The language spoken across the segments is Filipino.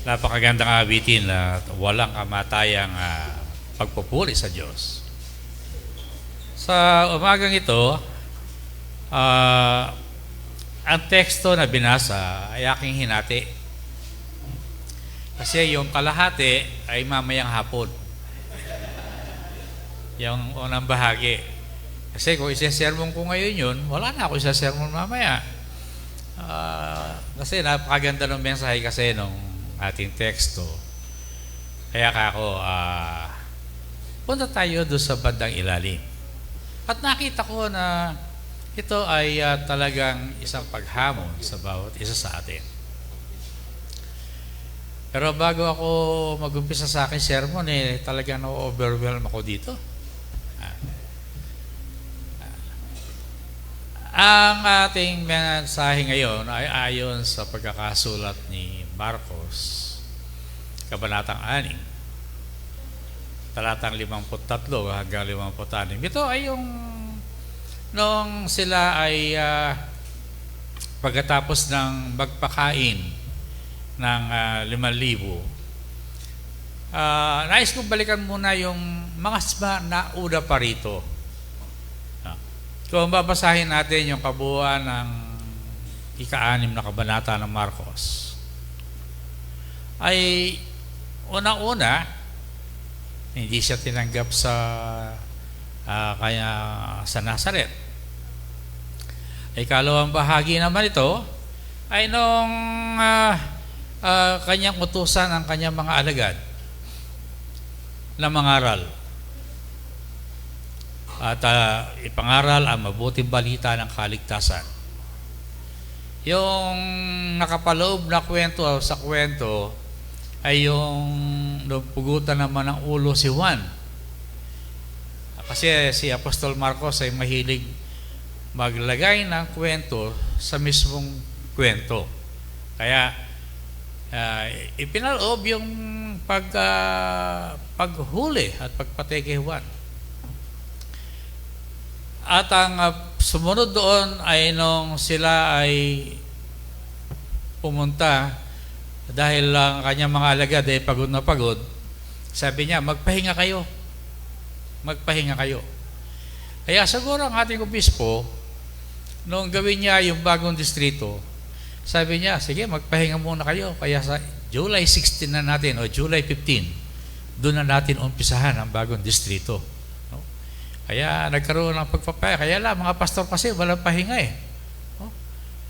Napakagandang awitin na walang kamatayang pagpupuri sa Diyos. Sa umagang ito, ang teksto na binasa ay aking hinati. Kasi yung kalahati ay mamayang hapon. Yung unang bahagi. Kasi kung isa-sermon ko ngayon yun, wala na ako isa-sermon mamaya. Kasi napakaganda ng mensahe kasi nung ating teksto. Kaya ako, punta tayo doon sa bandang ilalim. At nakita ko na ito ay talagang isang paghamon sa bawat isa sa atin. Pero bago ako mag-umpisa sa aking sermon, talagang na-overwhelm ako dito. Ang ating mensahe ngayon ay ayon sa pagkakasulat ni Marcos, Kabanatang 6, talatang 53 hanggang 56. Ito ay yung noong sila ay pagkatapos ng magpakain ng 5,000. Nais kong balikan muna yung mga nauna pa rito. Kung babasahin natin yung kabuuan ng ika-6 na kabanata ng Marcos, ay una-una, hindi siya tinanggap sa Nazaret. Ikalawang bahagi naman ito ay nung kanyang utusan ang kanyang mga alagad na mangaral at ipangaral ang mabuting balita ng kaligtasan. Yung nakapaloob na kwento sa kwento ay yung pugutan naman ng ulo si Juan. Kasi si Apostol Marcos ay mahilig maglagay ng kwento sa mismong kwento. Kaya ipinaloob yung paghuli at pagpatay kay Juan. At ang sumunod doon ay nung sila ay pumunta, dahil ang kanyang mga alagad ay pagod na pagod, sabi niya, magpahinga kayo. Magpahinga kayo. Kaya siguro ang ating obispo, nung gawin niya yung bagong distrito, sabi niya, sige, magpahinga muna kayo. Kaya sa July 16 na natin o July 15, doon na natin umpisahan ang bagong distrito. Kaya nagkaroon ng pagpapahinga. Kaya lang, mga pastor kasi walang pahinga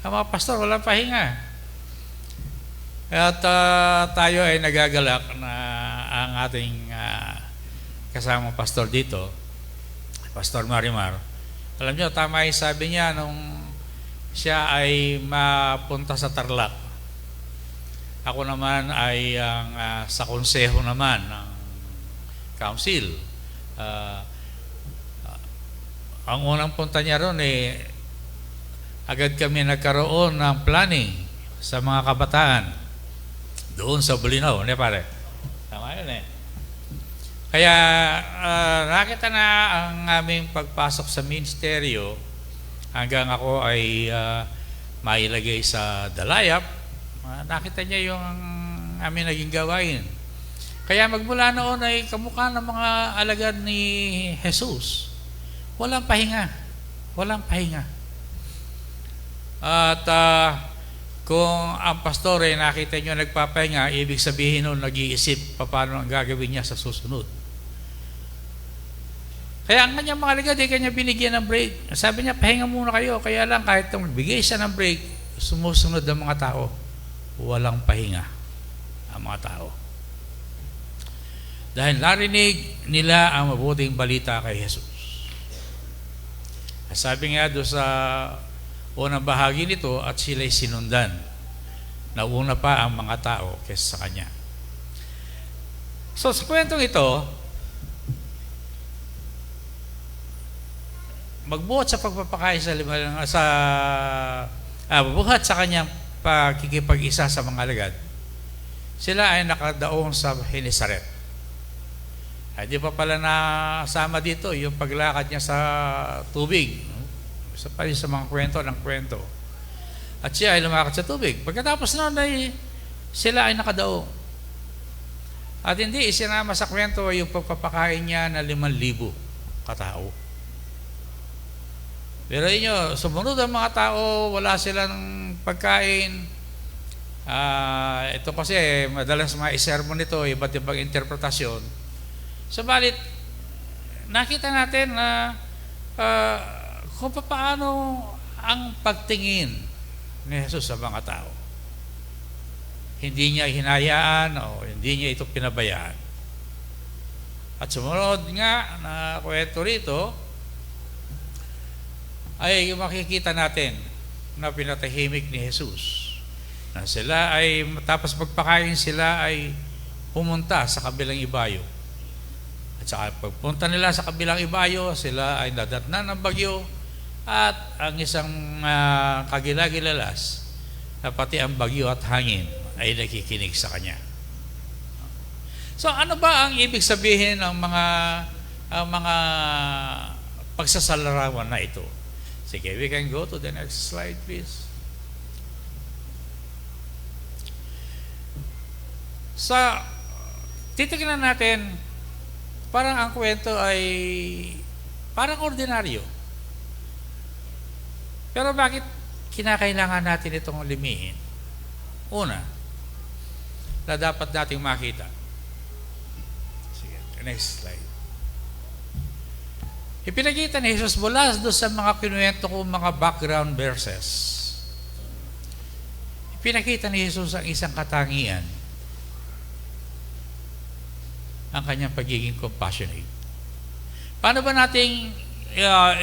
Ang mga pastor walang pahinga. At tayo ay nagagalak na ang ating kasamang pastor dito, Pastor Marimar. Alam niyo, tama yung sabi niya nung siya ay mapunta sa Tarlac. Ako naman ay sa konseho naman ng council. Ang unang punta niya ron agad kami nagkaroon ng planning sa mga kabataan doon sa Bulinaw, pare. Tama yun Kaya nakita na ang aming pagpasok sa ministeryo hanggang ako ay mailagay sa Dalayap. Nakita niya yung aming naging gawain. Kaya magmula noon ay kamukha ng mga alagad ni Jesus. Walang pahinga. Walang pahinga. At kung ang pastor ay nakita nyo nagpapahinga, ibig sabihin nun nag-iisip paano ang gagawin niya sa susunod. Kaya ang kanyang mga alagad, kanya binigyan ng break. Sabi niya, pahinga muna kayo. Kaya lang kahit magbigay siya ng break, sumusunod ang mga tao. Walang pahinga ang mga tao. Dahil narinig nila ang mabuting balita kay Jesus. Sabi nga doon sa unang bahagi nito, at sila'y sinundan. Nauna pa ang mga tao kaysa sa kanya. So sa kwentong ito, magbuhat sa pagpapakain buhat sa kanyang pagkikipag-isa sa mga alagad, sila ay nakadaong sa Genesaret. Ay di pa pala nasama dito yung paglakad niya sa tubig. Isa pa rin sa mga kwento. At siya ay lumakad sa tubig. Pagkatapos noon ay sila ay nakadaong. At hindi isinama sa kwento yung pagpapakain niya na 5,000 katao. Pero inyo, sumunod ang mga tao, wala silang pagkain. Ito kasi, madalas mga isermon nito, iba't ibang interpretasyon. Subalit, nakita natin na kung paano ang pagtingin ni Jesus sa mga tao. Hindi niya hinayaan o hindi niya ito pinabayaan. At sumunod nga na kwento rito, ay makikita natin na pinatahimik ni Jesus. Na sila ay, tapos magpakain sila ay pumunta sa kabilang ibayo. At saka pagpunta nila sa kabilang ibayo, sila ay nadatnan ng bagyo at ang isang kagilagilalas na pati ang bagyo at hangin ay nakikinig sa kanya. So ano ba ang ibig sabihin ng mga pagsasalarawan na ito? Sige, we can go to the next slide, please. Sa titignan natin, parang ang kwento ay parang ordinaryo. Pero bakit kinakailangan natin itong limihin? Una, na dapat nating makita. Sige, next slide. Ipinakita ni Jesus mula doon sa mga kinuwento ko, mga background verses. Ipinakita ni Jesus ang isang katangian, ang kanyang pagiging compassionate. Paano ba nating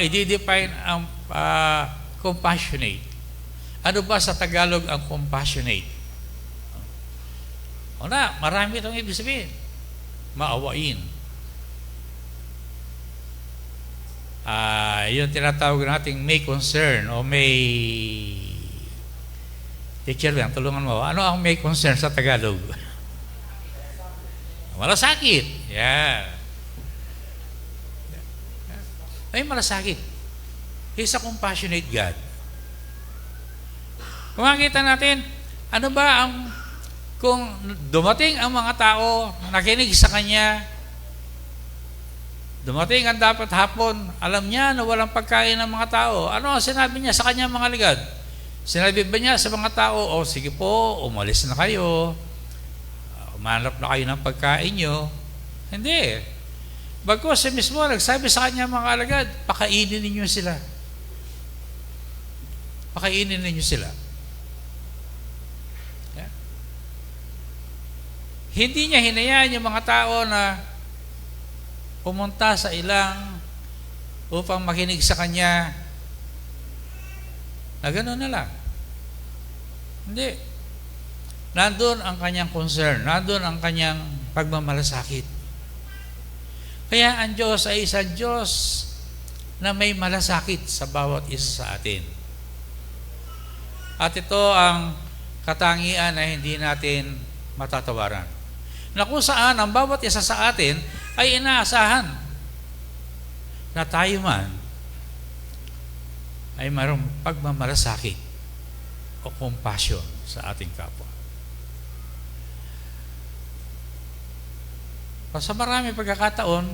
i-define ang compassionate? Ano ba sa Tagalog ang compassionate? Una, marami itong ibig sabihin. Maawain. Yung tinatawag nating may concern o may teacher lang, tulungan mo. Ano ang may concern sa Tagalog? Malasakit. Yeah. Ay, malasakit. He's a compassionate God. Kung makikita natin, ano ba ang, kung dumating ang mga tao, nakinig sa Kanya, dumating ang dapat hapon, alam niya na walang pagkain ng mga tao. Ano ang sinabi niya sa Kanya mga ligad? Sinabi ba niya sa mga tao, sige po, umalis na kayo, umanap na kayo ng pagkain nyo? Hindi. Bagkus siya mismo nagsabi sa Kanya mga alagad, pakainin ninyo sila. Pakainin ninyo sila. Yeah. Hindi niya hinayaan yung mga tao na pumunta sa ilang upang makinig sa Kanya na gano'n na lang. Hindi. Nandun ang Kanyang concern, nandun ang Kanyang pagmamalasakit. Kaya ang Diyos ay isang Diyos na may malasakit sa bawat isa sa atin. At ito ang katangian na hindi natin matatawaran. Na kung saan ang bawat isa sa atin ay inaasahan na tayo man ay mayroong pagmamalasakit o compassion sa ating kapwa. Sa marami pagkakataon,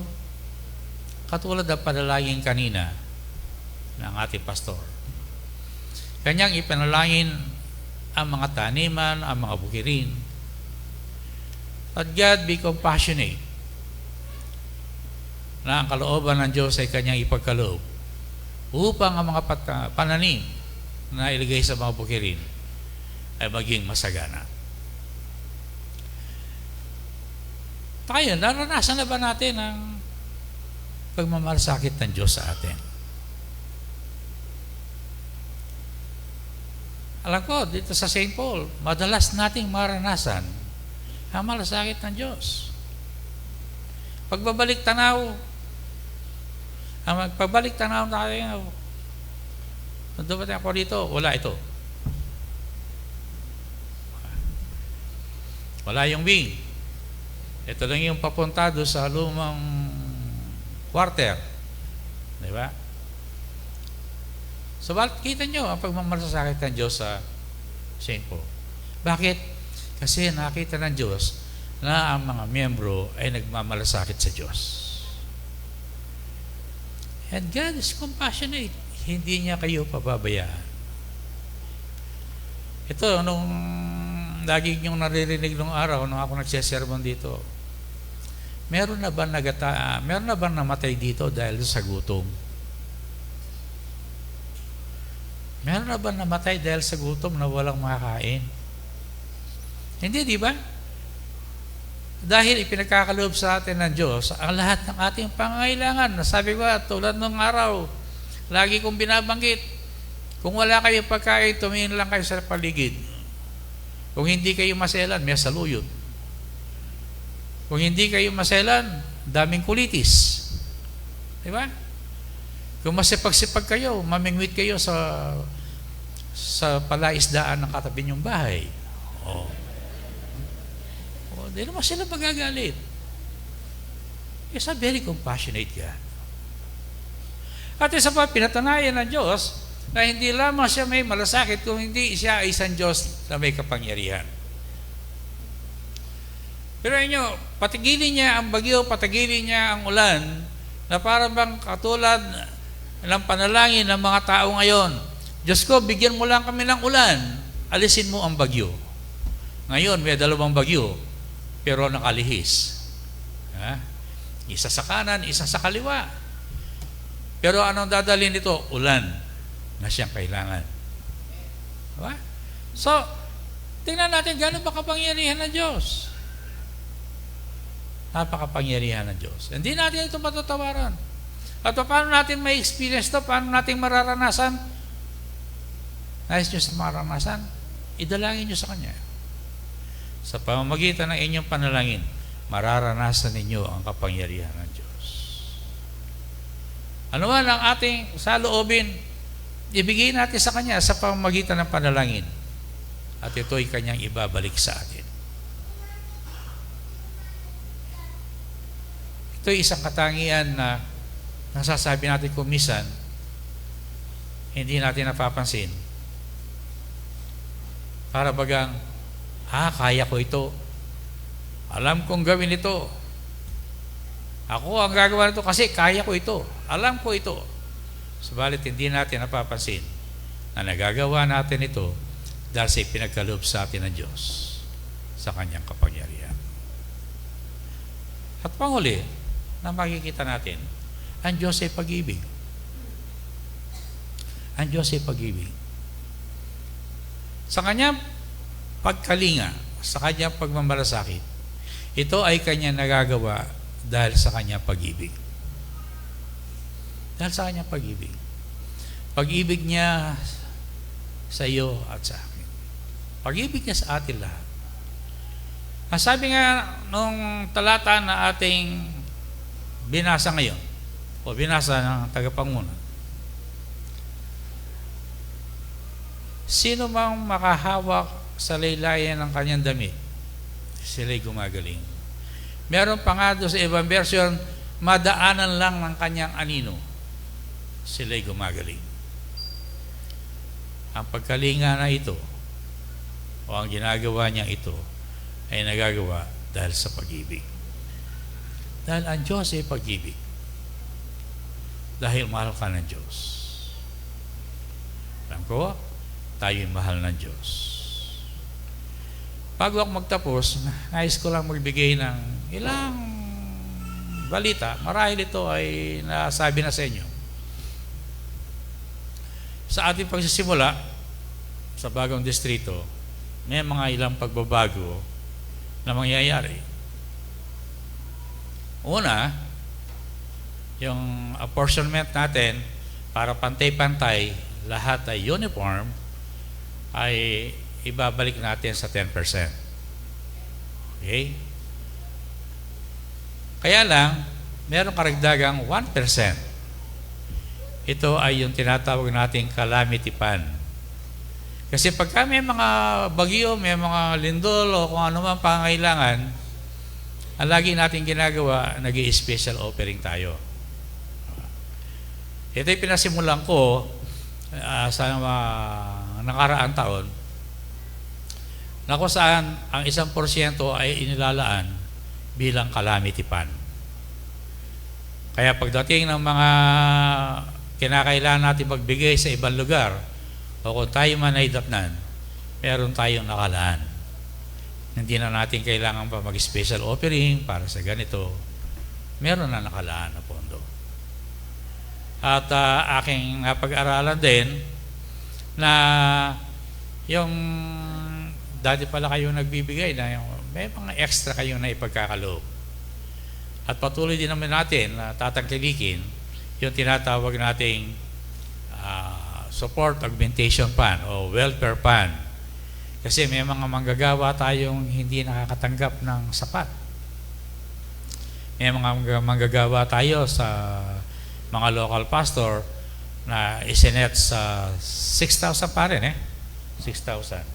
katulad ng panalangin kanina ng ating pastor, kanyang ipanalangin ang mga taniman, ang mga bukirin. At God be compassionate na ang kalooban ng Diyos ay kanyang ipagkaloob upang ang mga pananim na ilagay sa mga bukirin ay maging masagana. Tayo, naranasan na ba natin ang pagmamalasakit ng Diyos sa atin? Alam ko, dito sa St. Paul, madalas nating maranasan ang malasakit ng Diyos. Pagbabalik tanaw, ang magpabalik tanaw natin, nung dumating ako dito, wala ito. Wala yung wing. Ito lang yung papunta doon sa lumang quarter. Di ba? So, kita nyo ang pagmamalasakit ng Diyos sa St. Paul. Bakit? Kasi nakita ng Diyos na ang mga miyembro ay nagmamalasakit sa Diyos. And God is compassionate. Hindi niya kayo pababayaan. Ito, nung lagi niyong naririnig nung araw, nung ako nagsesermon dito, meron na ba namatay dito dahil sa gutom? Meron na ba namatay dahil sa gutom na walang makakain? Hindi, di ba? Dahil ipinagkakaloob sa atin ng Diyos ang lahat ng ating pangangailangan. Nasabi ko, tulad nung araw, lagi kong binabanggit, kung wala kayong pagkain, tumingin lang kayo sa paligid. Kung hindi kayo maselan, may saluyot. Kung hindi kayo maselan, daming kulitis. Di ba? Kung masipag-sipag kayo, mamingwit kayo sa palaisdaan ng katabi niyong bahay. Di naman sila magagalit. It's a very compassionate God. At isa pa, pinatunayan ng Diyos na hindi lamang siya may malasakit, kung hindi siya ay isang Diyos na may kapangyarihan. Pero inyo, patigilin niya ang bagyo, patigilin niya ang ulan, na para bang katulad ng panalangin ng mga tao ngayon. Diyos ko, bigyan mo lang kami ng ulan, alisin mo ang bagyo. Ngayon, may 2 bagyo, pero nakalihis. Isa sa kanan, isa sa kaliwa. Pero anong dadalhin nito? Ulan na siyang kailangan. Diba? So, tingnan natin gano'n ba kapangyarihan ng Diyos. Napakapangyarihan ng Diyos. Hindi natin ito matatawaran. At paano natin may experience ito? Paano natin mararanasan? Nais nyo sa mararanasan? Idalangin nyo sa Kanya. Sa pamamagitan ng inyong panalangin, mararanasan ninyo ang kapangyarihan ng Diyos. Ano man ang ating saloobin, ibigay natin sa Kanya sa pamamagitan ng panalangin. At ito'y Kanyang ibabalik sa atin. Ito'y isang katangian na nasasabi natin kung minsan, hindi natin napapansin. Para bagang, kaya ko ito. Alam kong gawin ito. Ako ang gagawa nito kasi kaya ko ito. Alam ko ito. Subalit hindi natin napapansin na nagagawa natin ito dahil sa ipinagkaloob sa atin ng Diyos sa Kanyang kapangyarihan. At panghuli, na makikita natin, ang Diyos ay pag-ibig. Ang Diyos ay pag-ibig. Sa Kanyang pagkalinga, sa Kanyang pagmamalasakit, ito ay Kanyang nagagawa dahil sa Kanyang pag-ibig. Dahil sa Kanyang pag-ibig. Pag-ibig niya sa iyo at sa akin. Pag-ibig niya sa atin lahat. Ang sabi nga nung talata na ating binasa ngayon, o binasa ng tagapanguna, sino mang makahawak sa laylayan ng kanyang damit, sila'y gumagaling. Meron pa nga doon sa ibang version, madaanan lang ng kanyang anino, sila'y gumagaling. Ang pagkalinga na ito, o ang ginagawa niya ito, ay nagagawa dahil sa pag-ibig. Dahil ang Diyos ay pag-ibig. Dahil mahal ka ng Diyos. Alam ko, tayo'y mahal ng Diyos. Bago ako magtapos, nais ko lang magbigay ng ilang balita. Marahil ito ay nasabi na sa inyo. Sa ating pagsisimula sa bagong distrito, may mga ilang pagbabago na mangyayari. Una, yung apportionment natin para pantay-pantay, lahat ay uniform, ay ibabalik natin sa 10%. Okay? Kaya lang, meron karagdagang 1%. Ito ay yung tinatawag nating calamity fund. Kasi pagka may mga bagyo, may mga lindol o kung ano man pangailangan, ang lagi natin ginagawa, nag-i-special offering tayo. Ito'y pinasimulan ko sa mga nakaraang taon na kung saan ang 1% ay inilalaan bilang calamity fund. Kaya pagdating ng mga kinakailangan natin magbigay sa ibang lugar, o kung tayo man ay datnan, meron tayong nakalaan. Hindi na natin kailangan pa mag-special offering para sa ganito. Meron na nakalaan na pondo. At aking napag-aralan din na yung dati pala kayong nagbibigay na yung, may mga extra kayong na ipagkakaloob. At patuloy din naman natin na tatangkilikin yung tinatawag nating support augmentation fund o welfare fund. Kasi may mga manggagawa tayong hindi nakakatanggap ng sapat. May mga manggagawa tayo sa mga local pastor na isinet sa 6,000 pa rin 6,000.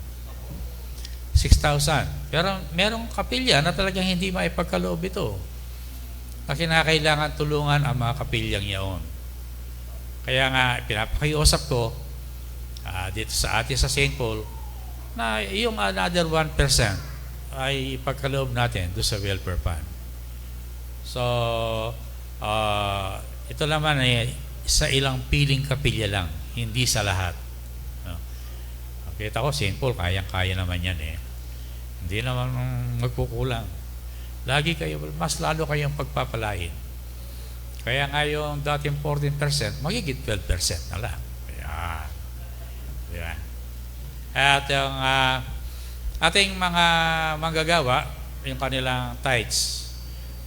Pero merong kapilya na talagang hindi maipagkaloob ito. Na kinakailangan tulungan ang mga kapilyang yaon. Kaya nga, pinapakiusap ko dito sa atin sa St. Paul na yung another 1% ay ipagkaloob natin doon sa welfare fund. So, ito naman ay sa ilang piling kapilya lang, hindi sa lahat. No? Kita ko, St. Paul, kayang-kaya naman yan Hindi naman magkukulang. Lagi kayo, mas lalo kayong pagpapalain. Kaya nga yung dating 14%, magiging 12% na lang. Ayan. Diba? At yung ating mga manggagawa, yung kanilang tithes,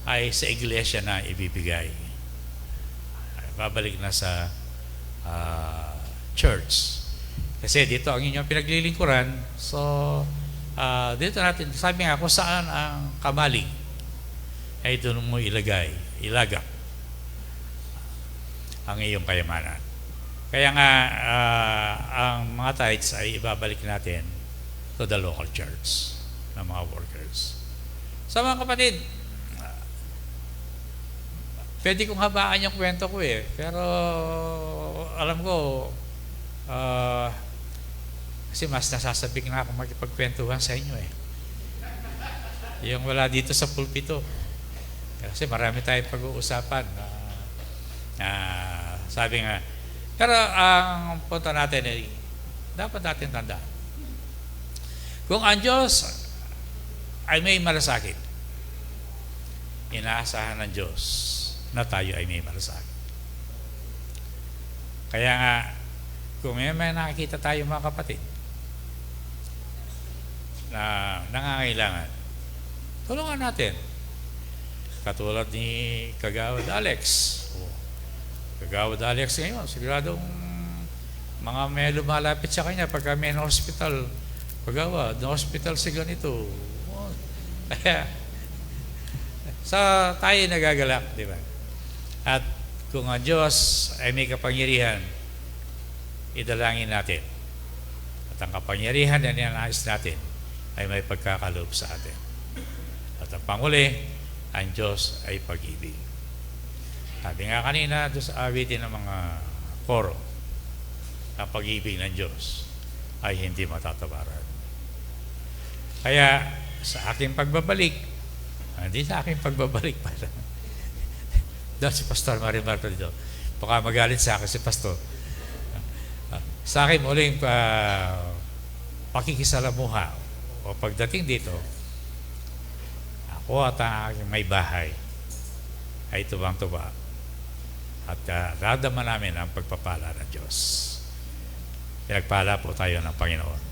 ay sa iglesia na ibibigay. Babalik na sa church. Kasi dito ang inyong pinaglilingkuran, so dito natin, sabi nga kung saan ang kamaling, ay doon mo ilagak ang iyong kayamanan. Kaya nga, ang mga tithes ay ibabalik natin to the local church ng mga workers. Sa mga kapatid, pwede kong habaan yung kwento ko pero alam ko, kasi mas nasasabik na akong makipagkwentuhan sa inyo yung wala dito sa pulpito. Kasi marami tayong pag-uusapan. Sabi nga, pero ang punto natin ay dapat natin tandaan. Kung ang Diyos ay may malasakit, inaasahan ng Diyos na tayo ay may malasakit. Kaya nga, kung may nakikita tayo mga kapatid na nangangailangan, tulungan natin. Katulad ni Kagawad Alex. Kagawad Alex ngayon, siguradong mga may lumalapit sa kanya pagka may hospital, Kagawad, no hospital si ganito. Kaya, sa tayo nagagalak, di ba? At kung ang Diyos ay may kapangyarihan, idalangin natin. At ang kapangyarihan na ninanais natin ay may pagkakaloob sa atin. At ang panguli, ang Diyos ay pag-ibig. Sabi nga kanina doon sa awitin ng mga koro, ang pag-ibig ng Diyos ay hindi matatawaran. Kaya sa aking pagbabalik, hindi sa aking pagbabalik pala. Doon si Pastor Marimar pa dito. Baka magalit sa akin si Pastor. Sa akin muling pakikisalamuha o pagdating dito, ako at ang aking may bahay ay tubang-tuba at radama namin ang pagpapala ng Diyos. Pinagpala po tayo ng Panginoon.